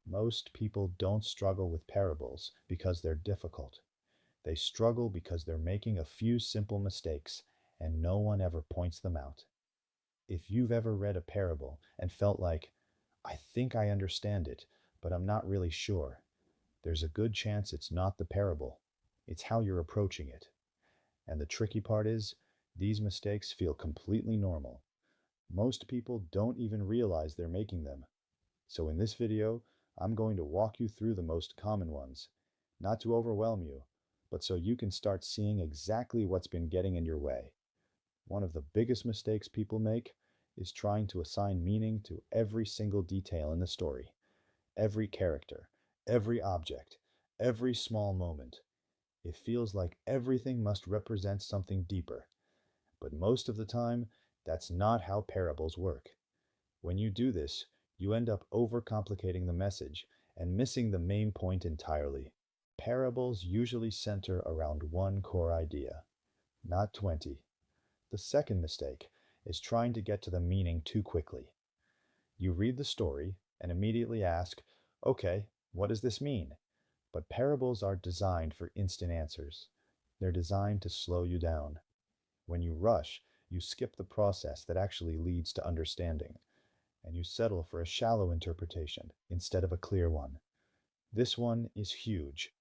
Most people don't struggle with parables because they're difficult. They struggle because they're making a few simple mistakes and no one ever points them out. If you've ever read a parable and felt like, I think I understand it, but I'm not really sure, there's a good chance it's not the parable. It's how you're approaching it. And the tricky part is, these mistakes feel completely normal. Most people don't even realize they're making them. So in this video, I'm going to walk you through the most common ones, not to overwhelm you, but so you can start seeing exactly what's been getting in your way. One of the biggest mistakes people make is trying to assign meaning to every single detail in the story, every character, every object, every small moment. It feels like everything must represent something deeper, but most of the time, that's not how parables work. When you do this, you end up overcomplicating the message and missing the main point entirely. Parables usually center around one core idea, not 20. The second mistake is trying to get to the meaning too quickly. You read the story and immediately ask, okay, what does this mean? But parables are designed for instant answers. They're designed to slow you down. When you rush, you skip the process that actually leads to understanding, and you settle for a shallow interpretation instead of a clear one. This one is huge.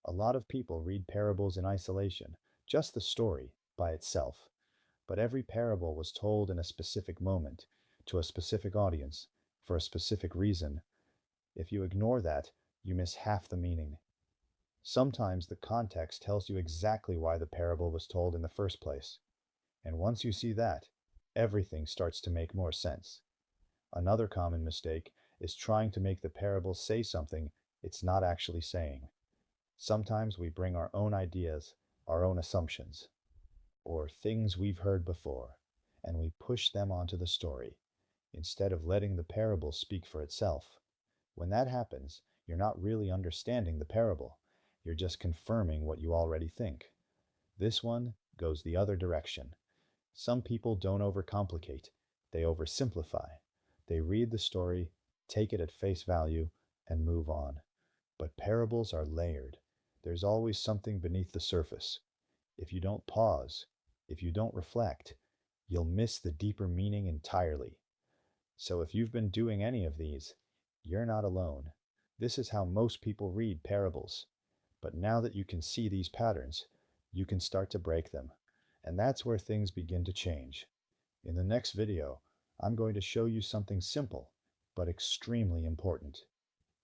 A lot of people read parables in isolation, just the story by itself. But every parable was told in a specific moment, to a specific audience, for a specific reason. If you ignore that, you miss half the meaning. Sometimes the context tells you exactly why the parable was told in the first place. And once you see that, everything starts to make more sense. Another common mistake is trying to make the parable say something it's not actually saying. Sometimes we bring our own ideas, our own assumptions, or things we've heard before, and we push them onto the story, instead of letting the parable speak for itself. When that happens, you're not really understanding the parable. You're just confirming what you already think. This one goes the other direction. Some people don't overcomplicate, they oversimplify. They read the story, take it at face value, and move on. But parables are layered. There's always something beneath the surface. If you don't pause, if you don't reflect, you'll miss the deeper meaning entirely. So if you've been doing any of these, you're not alone. This is how most people read parables. But now that you can see these patterns, you can start to break them. And that's where things begin to change. In the next video, I'm going to show you something simple, but extremely important.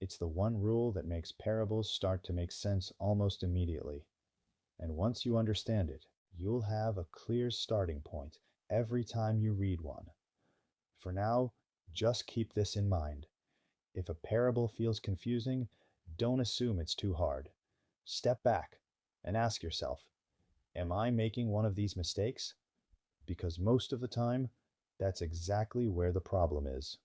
It's the one rule that makes parables start to make sense almost immediately. And once you understand it, you'll have a clear starting point every time you read one. For now, just keep this in mind. If a parable feels confusing, don't assume it's too hard. Step back and ask yourself, am I making one of these mistakes? Because most of the time, that's exactly where the problem is.